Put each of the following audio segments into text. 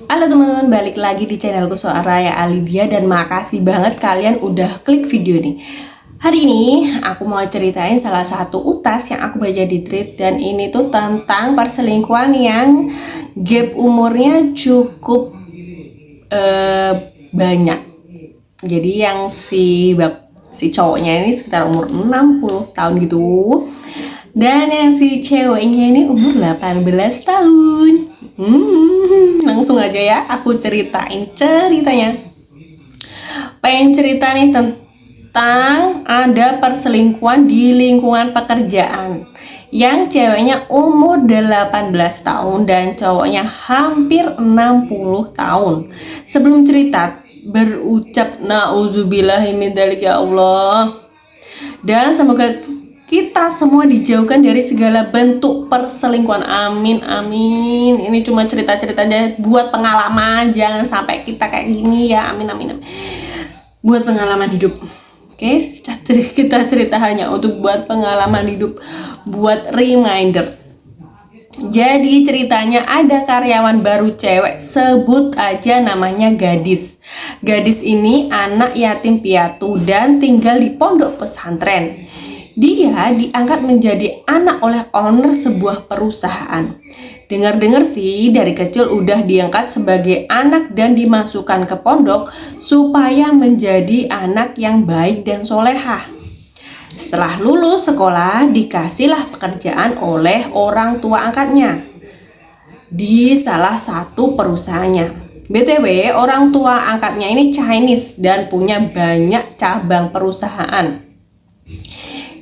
Halo teman-teman, balik lagi di channelku Soraya Alidia dan makasih banget kalian udah klik video nih. Hari ini aku mau ceritain salah satu utas yang aku baca di tweet dan ini tuh tentang perselingkuhan yang gap umurnya cukup banyak. Jadi yang si cowoknya ini sekitar umur 60 tahun gitu. Dan yang si ceweknya ini umur 18 tahun. Langsung aja ya aku ceritain ceritanya. Pengen cerita nih tentang ada perselingkuhan di lingkungan pekerjaan. Yang ceweknya umur 18 tahun dan cowoknya hampir 60 tahun. Sebelum cerita, berucap na'udzubillahimindzalik ya Allah. Dan semoga kita semua dijauhkan dari segala bentuk perselingkuhan. Amin, amin. Ini cuma cerita-ceritanya buat pengalaman, jangan sampai kita kayak gini ya. Amin, amin, amin. Buat pengalaman hidup. Oke, kita cerita hanya untuk buat pengalaman hidup, buat reminder. Jadi ceritanya ada karyawan baru cewek, sebut aja namanya Gadis. Gadis ini anak yatim piatu dan tinggal di pondok pesantren. Dia diangkat menjadi anak oleh owner sebuah perusahaan. Dengar-dengar sih dari kecil udah diangkat sebagai anak dan dimasukkan ke pondok supaya menjadi anak yang baik dan solehah. Setelah lulus sekolah, dikasihlah pekerjaan oleh orang tua angkatnya di salah satu perusahaannya. BTW, orang tua angkatnya ini Chinese dan punya banyak cabang perusahaan.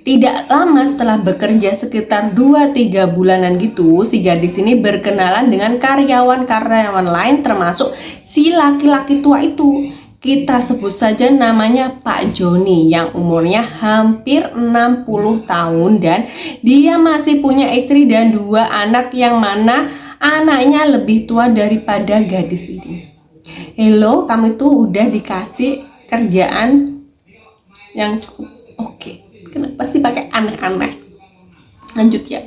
Tidak lama setelah bekerja sekitar 2-3 bulanan gitu, si gadis ini berkenalan dengan karyawan-karyawan lain termasuk si laki-laki tua itu. Kita sebut saja namanya Pak Joni yang umurnya hampir 60 tahun dan dia masih punya istri dan 2 anak yang mana anaknya lebih tua daripada gadis ini. Hello, kamu tuh udah dikasih kerjaan yang cukup oke. Kenapa sih pakai aneh-aneh? Lanjut ya.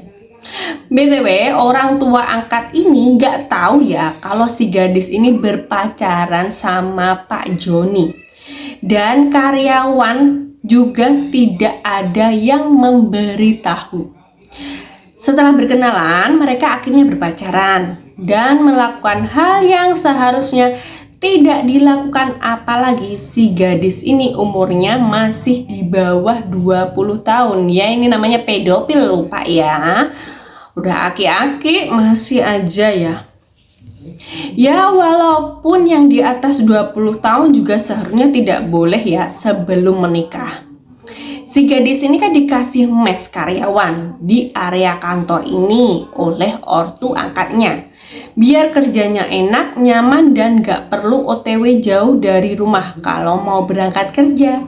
BTW, orang tua angkat ini nggak tahu ya kalau si gadis ini berpacaran sama Pak Joni. Dan karyawan juga tidak ada yang memberitahu. Setelah berkenalan, mereka akhirnya berpacaran dan melakukan hal yang seharusnya tidak dilakukan, apalagi si gadis ini umurnya masih di bawah 20 tahun. Ya ini namanya pedofil lupa ya. Udah aki-aki masih aja ya. Ya walaupun yang di atas 20 tahun juga seharusnya tidak boleh ya sebelum menikah. Si gadis ini kan dikasih mes karyawan di area kantor ini oleh ortu angkatnya. Biar kerjanya enak, nyaman, dan gak perlu OTW jauh dari rumah kalau mau berangkat kerja.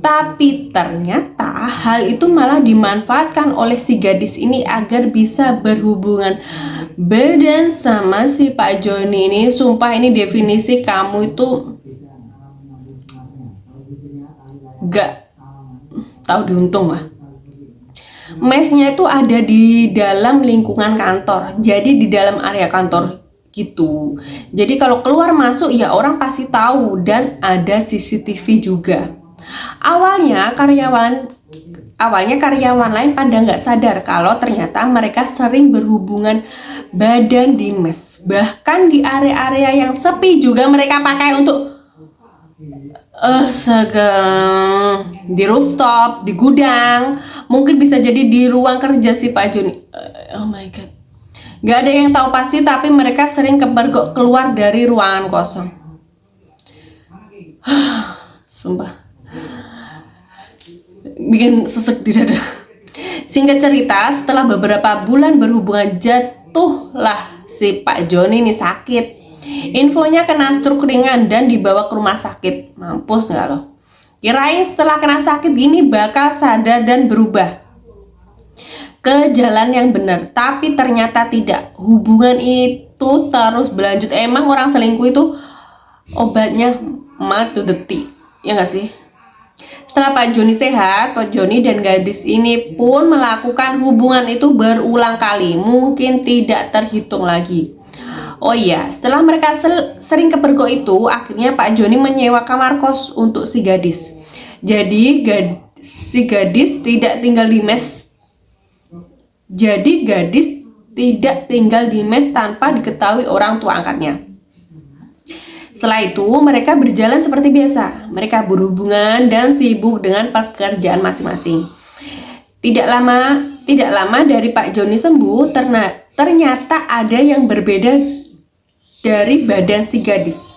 Tapi ternyata hal itu malah dimanfaatkan oleh si gadis ini agar bisa berhubungan badan sama si Pak Joni ini. Sumpah ini definisi kamu itu gak tahu diuntung lah. Mesnya itu ada di dalam lingkungan kantor, jadi di dalam area kantor gitu. Jadi kalau keluar masuk ya orang pasti tahu dan ada CCTV juga. Awalnya karyawan lain pada nggak sadar kalau ternyata mereka sering berhubungan badan di mes. Bahkan di area-area yang sepi juga mereka pakai untuk di rooftop, di gudang, mungkin bisa jadi di ruang kerja si Pak Joni. Oh my god, gak ada yang tahu pasti, tapi mereka sering kepergok keluar dari ruangan kosong. Sumpah, bikin sesek di dada. Singkat cerita, setelah beberapa bulan berhubungan, jatuhlah si Pak Joni ini sakit. Infonya kena stroke ringan dan dibawa ke rumah sakit. Mampus nggak lo? Kirain setelah kena sakit gini bakal sadar dan berubah ke jalan yang benar, tapi ternyata tidak. Hubungan itu terus berlanjut. Emang orang selingkuh itu obatnya matu detik, ya nggak sih? Setelah Pak Joni sehat, Pak Joni dan gadis ini pun melakukan hubungan itu berulang kali, mungkin tidak terhitung lagi. Oh iya, setelah mereka sering kepergok itu, akhirnya Pak Joni menyewa kamar kos untuk si gadis. Jadi si gadis tidak tinggal di mes. Jadi gadis tidak tinggal di mes tanpa diketahui orang tua angkatnya. Setelah itu, mereka berjalan seperti biasa. Mereka berhubungan dan sibuk dengan pekerjaan masing-masing. Tidak lama dari Pak Joni sembuh, ternyata ada yang berbeda dari badan si gadis.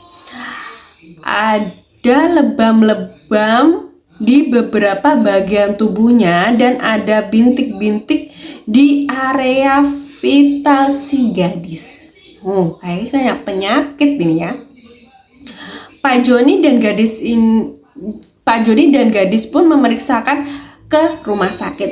Ada lebam-lebam di beberapa bagian tubuhnya dan ada bintik-bintik di area vital si gadis. Kayaknya penyakit ini ya. Pak Joni dan gadis pun memeriksakan ke rumah sakit.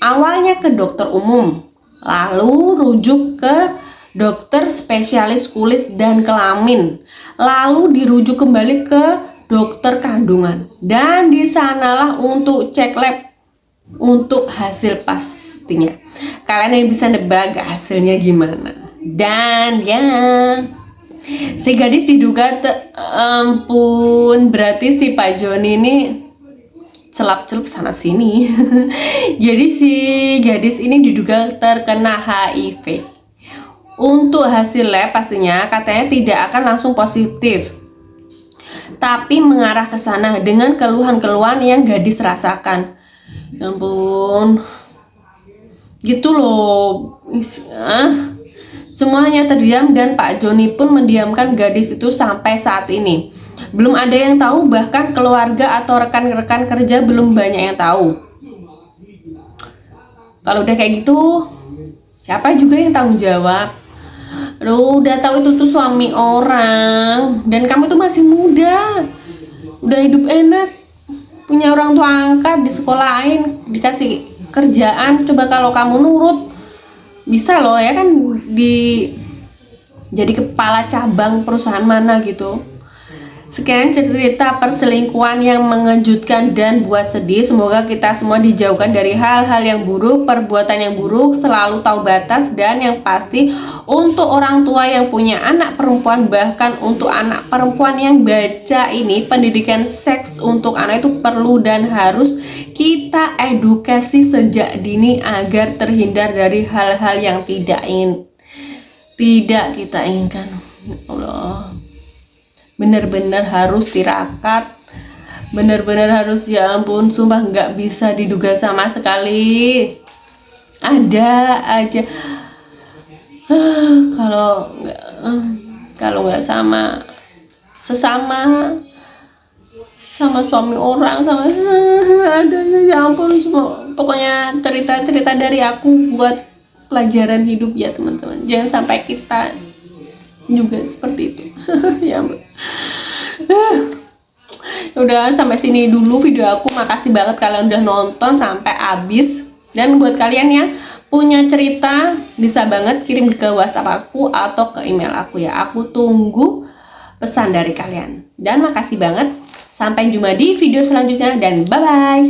Awalnya ke dokter umum, lalu rujuk ke dokter spesialis kulit dan kelamin, lalu dirujuk kembali ke dokter kandungan, dan di sanalah untuk cek lab untuk hasil pastinya. Kalian yang bisa nebak hasilnya gimana? Dan ya, si gadis diduga ampun, berarti si Pak Joni ini celap-celup sana sini. Jadi si gadis ini diduga terkena HIV. Untuk hasil lab pastinya katanya tidak akan langsung positif, tapi mengarah ke sana dengan keluhan-keluhan yang gadis rasakan. Ya ampun, gitu loh. Semuanya terdiam dan Pak Joni pun mendiamkan gadis itu sampai saat ini. Belum ada yang tahu, bahkan keluarga atau rekan-rekan kerja belum banyak yang tahu. Kalau udah kayak gitu, siapa juga yang tanggung jawab? Aduh, udah tahu itu tuh suami orang, dan kamu tuh masih muda, udah hidup enak, punya orang tua angkat, disekolahin, dikasih kerjaan. Coba kalau kamu nurut, bisa loh ya kan jadi kepala cabang perusahaan mana gitu. Sekian cerita perselingkuhan yang mengejutkan dan buat sedih. Semoga kita semua dijauhkan dari hal-hal yang buruk, perbuatan yang buruk, selalu tahu batas, dan yang pasti untuk orang tua yang punya anak perempuan, bahkan untuk anak perempuan yang baca ini, pendidikan seks untuk anak itu perlu dan harus kita edukasi sejak dini agar terhindar dari hal-hal yang tidak kita inginkan. Allah, benar-benar harus tirakat, benar-benar harus, ya ampun, sumpah nggak bisa diduga sama sekali. Ada aja kalau nggak sama suami orang, sama ada, ya ampun. Pokoknya cerita-cerita dari aku buat pelajaran hidup ya teman-teman. Jangan sampai kita juga seperti itu. Ya ampun. Udah sampai sini dulu video aku. Makasih banget kalian udah nonton sampai habis. Dan buat kalian yang punya cerita, bisa banget kirim ke WhatsApp aku atau ke email aku ya. Aku tunggu pesan dari kalian. Dan makasih banget. Sampai jumpa di video selanjutnya dan bye-bye.